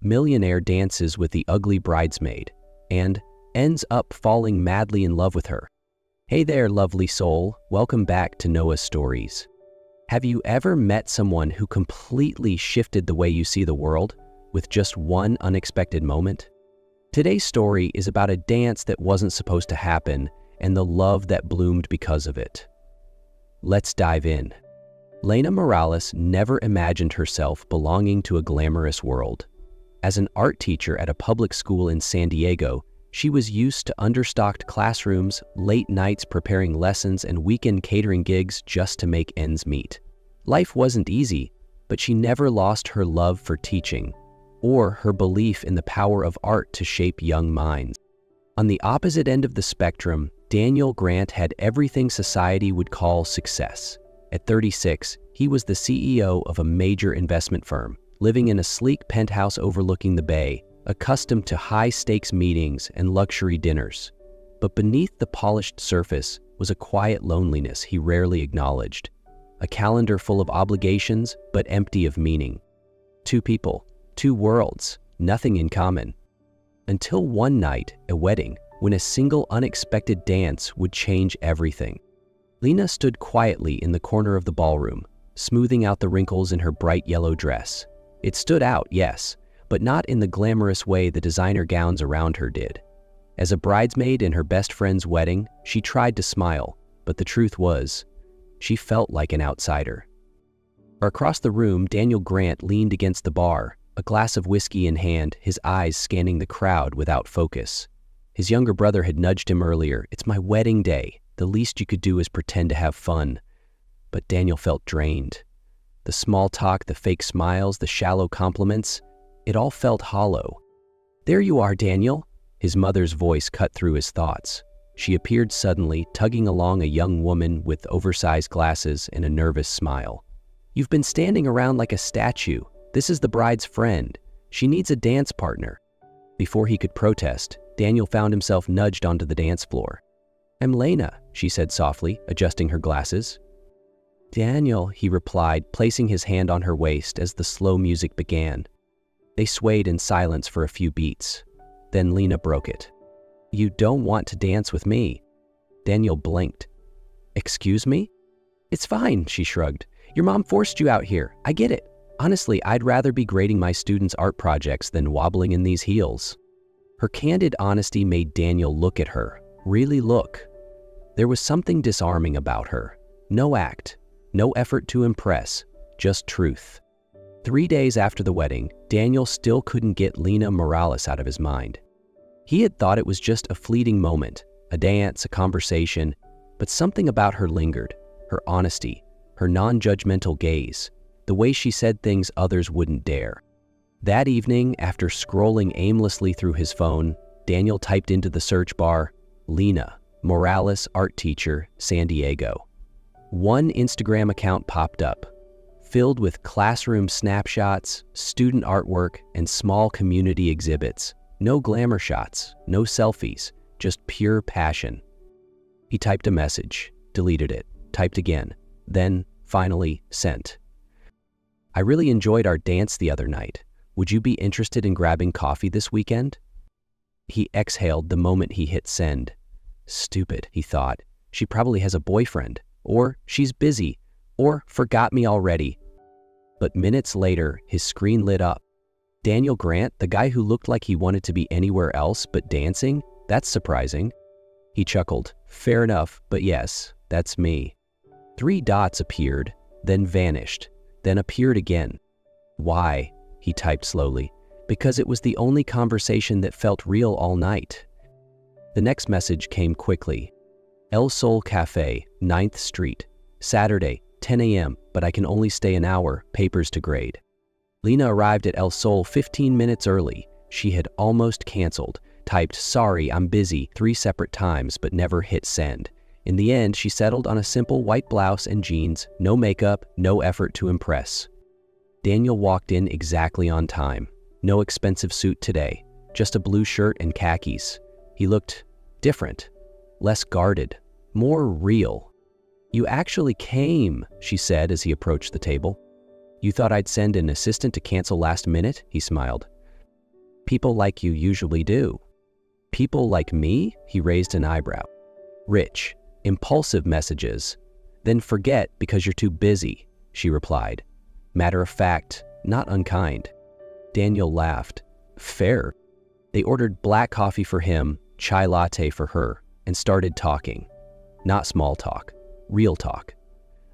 Millionaire dances with the ugly bridesmaid and ends up falling madly in love with her. Hey there, lovely soul. Welcome back to Noah's Stories. Have you ever met someone who completely shifted the way you see the world with just one unexpected moment? Today's story is about a dance that wasn't supposed to happen and the love that bloomed because of it. Let's dive in. Lena Morales never imagined herself belonging to a glamorous world. As an art teacher at a public school in San Diego, she was used to understocked classrooms, late nights preparing lessons, and weekend catering gigs just to make ends meet. Life wasn't easy, but she never lost her love for teaching or her belief in the power of art to shape young minds. On the opposite end of the spectrum, Daniel Grant had everything society would call success. At 36, he was the CEO of a major investment firm, living in a sleek penthouse overlooking the bay, accustomed to high-stakes meetings and luxury dinners. But beneath the polished surface was a quiet loneliness he rarely acknowledged, a calendar full of obligations but empty of meaning. Two people, two worlds, nothing in common. Until one night, a wedding, when a single unexpected dance would change everything. Lena stood quietly in the corner of the ballroom, smoothing out the wrinkles in her bright yellow dress. It stood out, yes, but not in the glamorous way the designer gowns around her did. As a bridesmaid in her best friend's wedding, she tried to smile, but the truth was, she felt like an outsider. Across the room, Daniel Grant leaned against the bar, a glass of whiskey in hand, his eyes scanning the crowd without focus. His younger brother had nudged him earlier. "It's my wedding day. The least you could do is pretend to have fun." But Daniel felt drained. The small talk, the fake smiles, the shallow compliments, it all felt hollow. "There you are, Daniel." His mother's voice cut through his thoughts. She appeared suddenly, tugging along a young woman with oversized glasses and a nervous smile. "You've been standing around like a statue. This is the bride's friend. She needs a dance partner." Before he could protest, Daniel found himself nudged onto the dance floor. "I'm Lena," she said softly, adjusting her glasses. "Daniel," he replied, placing his hand on her waist as the slow music began. They swayed in silence for a few beats. Then Lena broke it. "You don't want to dance with me." Daniel blinked. "Excuse me?" "It's fine," she shrugged. "Your mom forced you out here. I get it. Honestly, I'd rather be grading my students' art projects than wobbling in these heels." Her candid honesty made Daniel look at her, really look. There was something disarming about her. No act, no effort to impress, just truth. 3 days after the wedding, Daniel still couldn't get Lena Morales out of his mind. He had thought it was just a fleeting moment, a dance, a conversation, but something about her lingered, her honesty, her non-judgmental gaze, the way she said things others wouldn't dare. That evening, after scrolling aimlessly through his phone, Daniel typed into the search bar, "Lena Morales, art teacher, San Diego." One Instagram account popped up, filled with classroom snapshots, student artwork, and small community exhibits. No glamour shots, no selfies, just pure passion. He typed a message, deleted it, typed again, then, finally, sent. "I really enjoyed our dance the other night. Would you be interested in grabbing coffee this weekend?" He exhaled the moment he hit send. Stupid, he thought. She probably has a boyfriend, or she's busy, or forgot me already. But minutes later, his screen lit up. Daniel Grant, the guy who looked like he wanted to be anywhere else but dancing? That's surprising. He chuckled. "Fair enough, but yes, that's me." 3 dots appeared, then vanished, then appeared again. "Why?" he typed slowly. "Because it was the only conversation that felt real all night." The next message came quickly. "El Sol Cafe, 9th Street. Saturday, 10 a.m., but I can only stay an hour, papers to grade." Lena arrived at El Sol 15 minutes early. She had almost canceled, typed "Sorry, I'm busy" 3 separate times, but never hit send. In the end, she settled on a simple white blouse and jeans, no makeup, no effort to impress. Daniel walked in exactly on time. No expensive suit today, just a blue shirt and khakis. He looked different, less guarded, more real. "You actually came," she said as he approached the table. "You thought I'd send an assistant to cancel last minute?" he smiled. People like you usually do. People like me? He raised an eyebrow. Rich, impulsive messages. Then forget because you're too busy, she replied. Matter of fact, not unkind. Daniel laughed. Fair. They ordered black coffee for him, chai latte for her, and started talking. Not small talk, real talk.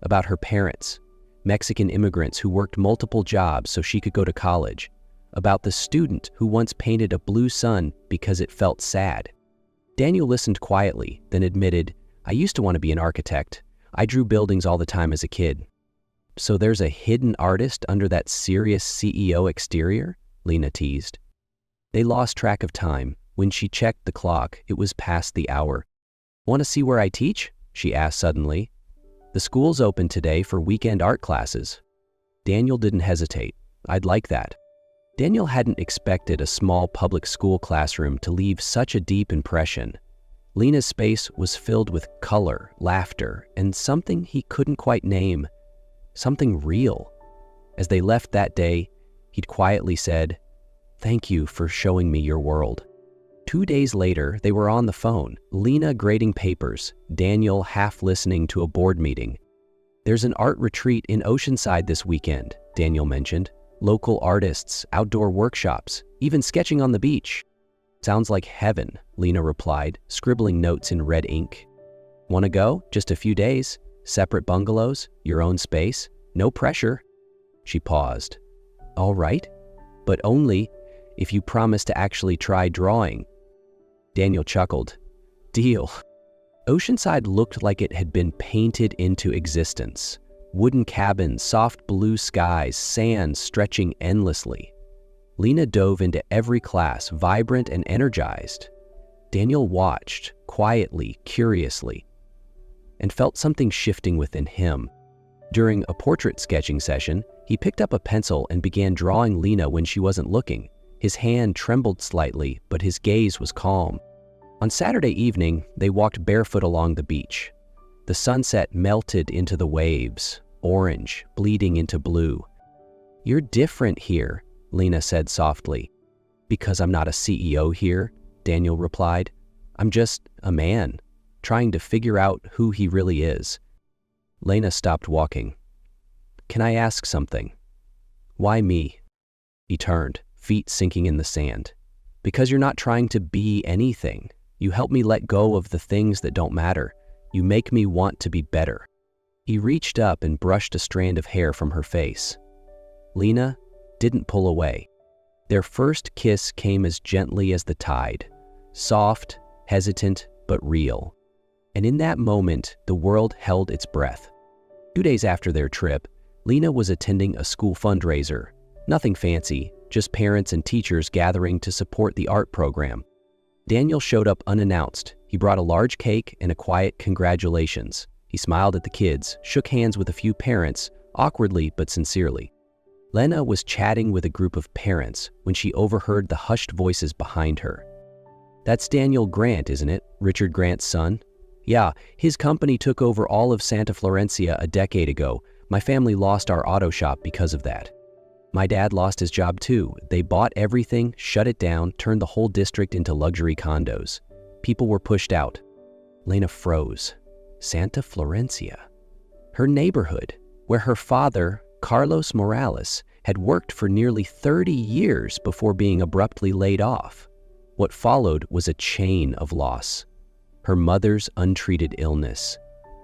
About her parents, Mexican immigrants who worked multiple jobs so she could go to college. About the student who once painted a blue sun because it felt sad. Daniel listened quietly, then admitted, I used to want to be an architect. I drew buildings all the time as a kid. So there's a hidden artist under that serious CEO exterior? Lena teased. They lost track of time. When she checked the clock, it was past the hour. Want to see where I teach? She asked suddenly. The school's open today for weekend art classes. Daniel didn't hesitate. I'd like that. Daniel hadn't expected a small public school classroom to leave such a deep impression. Lena's space was filled with color, laughter, and something he couldn't quite name. Something real. As they left that day, he'd quietly said, Thank you for showing me your world. 2 days later, they were on the phone, Lena grading papers, Daniel half listening to a board meeting. There's an art retreat in Oceanside this weekend, Daniel mentioned. Local artists, outdoor workshops, even sketching on the beach. Sounds like heaven, Lena replied, scribbling notes in red ink. Want to go? Just a few days. Separate bungalows, your own space, no pressure. She paused. All right, but only if you promise to actually try drawing. Daniel chuckled. Deal. Oceanside looked like it had been painted into existence. Wooden cabins, soft blue skies, sand stretching endlessly. Lena dove into every class, vibrant and energized. Daniel watched, quietly, curiously, and felt something shifting within him. During a portrait sketching session, he picked up a pencil and began drawing Lena when she wasn't looking. His hand trembled slightly, but his gaze was calm. On Saturday evening, they walked barefoot along the beach. The sunset melted into the waves, orange, bleeding into blue. You're different here, Lena said softly. Because I'm not a CEO here, Daniel replied. I'm just a man, trying to figure out who he really is. Lena stopped walking. Can I ask something? Why me? He turned, feet sinking in the sand. Because you're not trying to be anything. You help me let go of the things that don't matter. You make me want to be better. He reached up and brushed a strand of hair from her face. Lena didn't pull away. Their first kiss came as gently as the tide, soft, hesitant, but real. And in that moment, the world held its breath. 2 days after their trip, Lena was attending a school fundraiser. Nothing fancy, just parents and teachers gathering to support the art program. Daniel showed up unannounced. He brought a large cake and a quiet congratulations. He smiled at the kids, shook hands with a few parents, awkwardly but sincerely. Lena was chatting with a group of parents when she overheard the hushed voices behind her. That's Daniel Grant, isn't it? Richard Grant's son? Yeah, his company took over all of Santa Florencia a decade ago. My family lost our auto shop because of that. My dad lost his job too. They bought everything, shut it down, turned the whole district into luxury condos. People were pushed out. Lena froze. Santa Florencia. Her neighborhood, where her father, Carlos Morales, had worked for nearly 30 years before being abruptly laid off. What followed was a chain of loss. Her mother's untreated illness.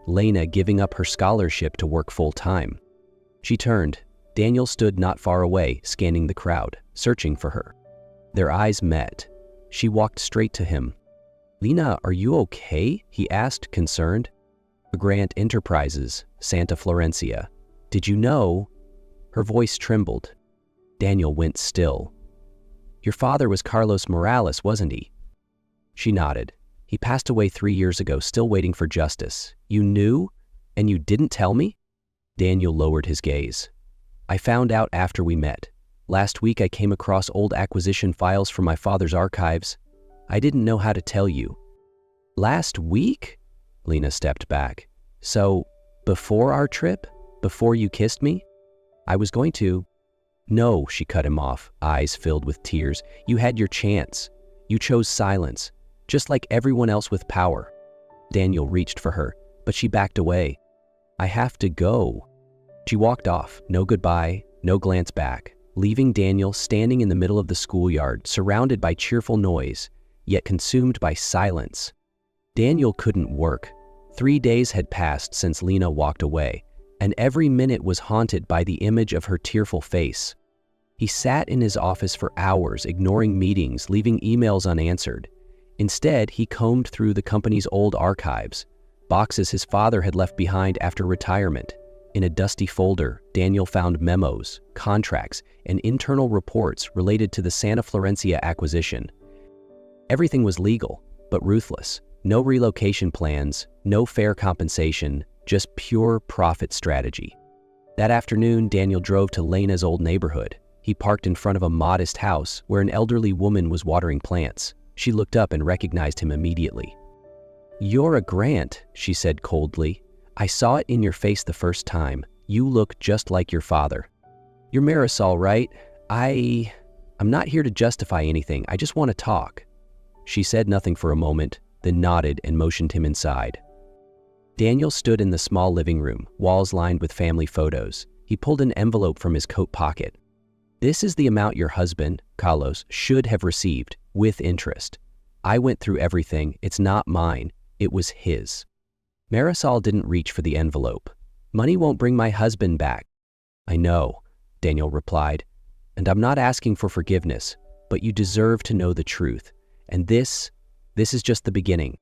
Lena giving up her scholarship to work full-time. She turned. Daniel stood not far away, scanning the crowd, searching for her. Their eyes met. She walked straight to him. Lena, are you okay? He asked, concerned. Grant Enterprises, Santa Florencia. Did you know? Her voice trembled. Daniel went still. Your father was Carlos Morales, wasn't he? She nodded. He passed away 3 years ago, still waiting for justice. You knew? And you didn't tell me? Daniel lowered his gaze. I found out after we met. Last week I came across old acquisition files from my father's archives. I didn't know how to tell you. Last week? Lena stepped back. So, before our trip? Before you kissed me? I was going to. No, she cut him off, eyes filled with tears. You had your chance. You chose silence, just like everyone else with power. Daniel reached for her, but she backed away. I have to go. She walked off, no goodbye, no glance back, leaving Daniel standing in the middle of the schoolyard, surrounded by cheerful noise, yet consumed by silence. Daniel couldn't work. 3 days had passed since Lena walked away, and every minute was haunted by the image of her tearful face. He sat in his office for hours, ignoring meetings, leaving emails unanswered. Instead, he combed through the company's old archives, boxes his father had left behind after retirement. In a dusty folder, Daniel found memos, contracts, and internal reports related to the Santa Florencia acquisition. Everything was legal, but ruthless. No relocation plans, no fair compensation, just pure profit strategy. That afternoon, Daniel drove to Lena's old neighborhood. He parked in front of a modest house where an elderly woman was watering plants. She looked up and recognized him immediately. "You're a Grant," she said coldly. "I saw it in your face the first time. You look just like your father." "You're Marisol, right? I'm not here to justify anything. I just want to talk." She said nothing for a moment, then nodded and motioned him inside. Daniel stood in the small living room, walls lined with family photos. He pulled an envelope from his coat pocket. "This is the amount your husband, Carlos, should have received, with interest. I went through everything. It's not mine. It was his." Marisol didn't reach for the envelope. "Money won't bring my husband back." "I know," Daniel replied, "and I'm not asking for forgiveness, but you deserve to know the truth. And this is just the beginning."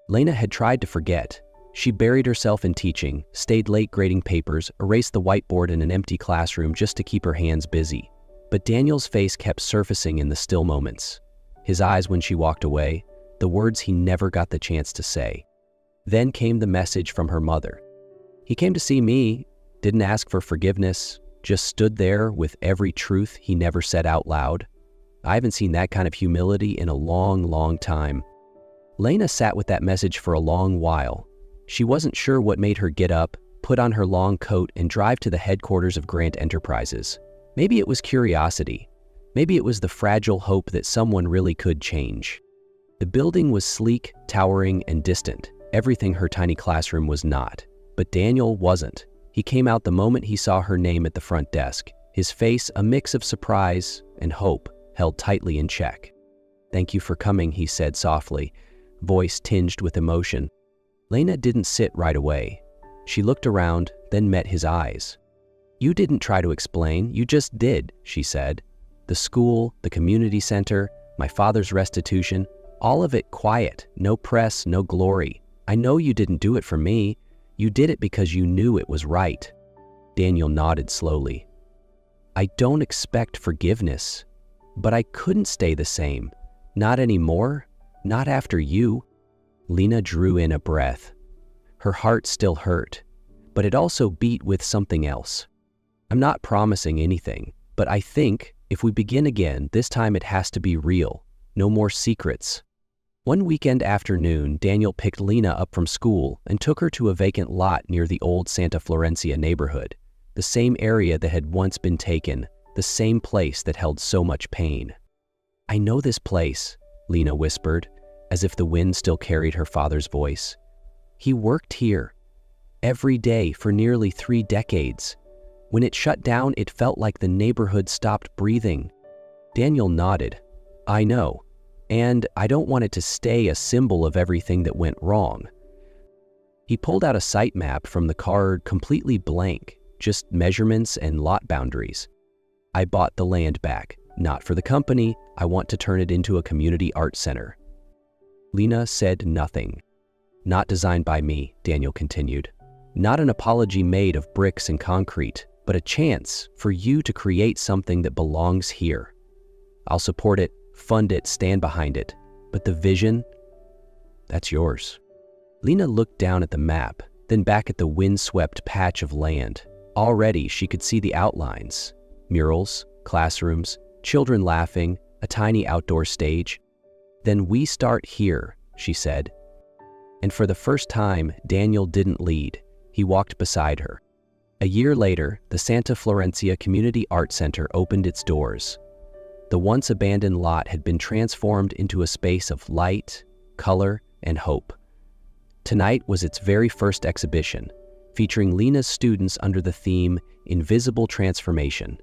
Lena had tried to forget. She buried herself in teaching, stayed late grading papers, erased the whiteboard in an empty classroom just to keep her hands busy. But Daniel's face kept surfacing in the still moments. His eyes when she walked away, the words he never got the chance to say. Then came the message from her mother. "He came to see me, didn't ask for forgiveness, just stood there with every truth he never said out loud. I haven't seen that kind of humility in a long, long time." Lena sat with that message for a long while. She wasn't sure what made her get up, put on her long coat, and drive to the headquarters of Grant Enterprises. Maybe it was curiosity. Maybe it was the fragile hope that someone really could change. The building was sleek, towering, and distant. Everything her tiny classroom was not. But Daniel wasn't. He came out the moment he saw her name at the front desk, his face a mix of surprise and hope held tightly in check. "Thank you for coming," he said softly, voice tinged with emotion. Lena didn't sit right away. She looked around, then met his eyes. "You didn't try to explain, you just did," she said. "The school, the community center, my father's restitution, all of it quiet, no press, no glory. I know you didn't do it for me. You did it because you knew it was right." Daniel nodded slowly. "I don't expect forgiveness, but I couldn't stay the same. Not anymore, not after you." Lena drew in a breath. Her heart still hurt, but it also beat with something else. "I'm not promising anything, but I think if we begin again, this time it has to be real. No more secrets." One weekend afternoon, Daniel picked Lena up from school and took her to a vacant lot near the old Santa Florencia neighborhood, the same area that had once been taken, the same place that held so much pain. "I know this place," Lena whispered, as if the wind still carried her father's voice. "He worked here, every day for nearly 3 decades. When it shut down, it felt like the neighborhood stopped breathing." Daniel nodded. "I know. And I don't want it to stay a symbol of everything that went wrong." He pulled out a site map from the card, completely blank, just measurements and lot boundaries. "I bought the land back, not for the company. I want to turn it into a community art center." Lena said nothing. "Not designed by me," Daniel continued. "Not an apology made of bricks and concrete, but a chance for you to create something that belongs here. I'll support it, fund it, stand behind it, but the vision, that's yours." Lena looked down at the map, then back at the windswept patch of land. Already she could see the outlines: murals, classrooms, children laughing, a tiny outdoor stage. "Then we start here," she said. And for the first time, Daniel didn't lead. He walked beside her. A year later, the Santa Florencia Community Art Center opened its doors. The once abandoned lot had been transformed into a space of light, color, and hope. Tonight was its very first exhibition, featuring Lena's students under the theme Invisible Transformation,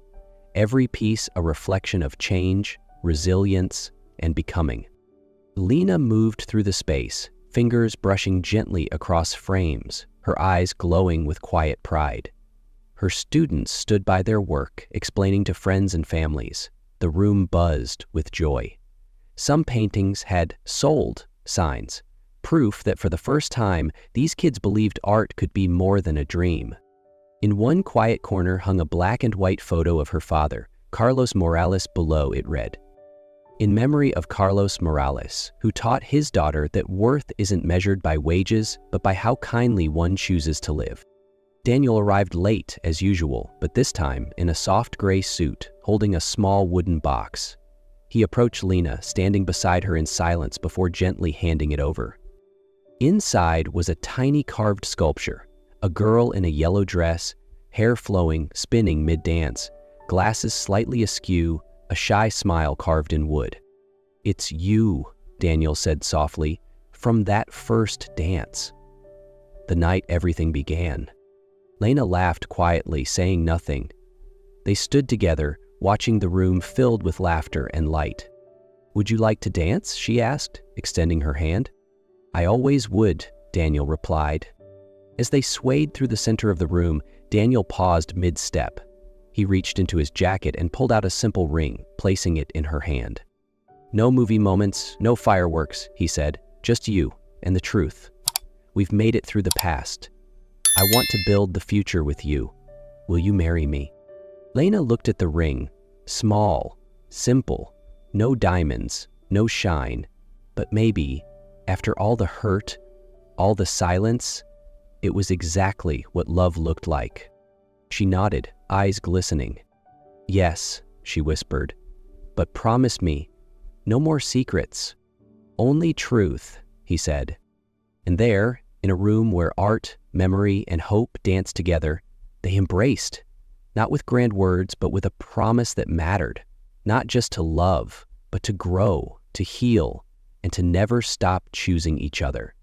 every piece a reflection of change, resilience, and becoming. Lena moved through the space, fingers brushing gently across frames, her eyes glowing with quiet pride. Her students stood by their work, explaining to friends and families. The room buzzed with joy. Some paintings had "sold" signs, proof that for the first time, these kids believed art could be more than a dream. In one quiet corner hung a black and white photo of her father, Carlos Morales. Below it read, "In memory of Carlos Morales, who taught his daughter that worth isn't measured by wages, but by how kindly one chooses to live." Daniel arrived late, as usual, but this time in a soft gray suit, holding a small wooden box. He approached Lena, standing beside her in silence before gently handing it over. Inside was a tiny carved sculpture, a girl in a yellow dress, hair flowing, spinning mid-dance, glasses slightly askew, a shy smile carved in wood. "It's you," Daniel said softly, "from that first dance." The night everything began. Lena laughed quietly, saying nothing. They stood together, watching the room filled with laughter and light. "Would you like to dance?" she asked, extending her hand. "I always would," Daniel replied. As they swayed through the center of the room, Daniel paused mid-step. He reached into his jacket and pulled out a simple ring, placing it in her hand. "No movie moments, no fireworks," he said, "just you and the truth. We've made it through the past. I want to build the future with you. Will you marry me?" Lena looked at the ring, small, simple, no diamonds, no shine, but maybe, after all the hurt, all the silence, it was exactly what love looked like. She nodded, eyes glistening. "Yes," she whispered, "but promise me, no more secrets. Only truth," he said. And there, in a room where art, memory, and hope danced together, they embraced, not with grand words, but with a promise that mattered, not just to love, but to grow, to heal, and to never stop choosing each other.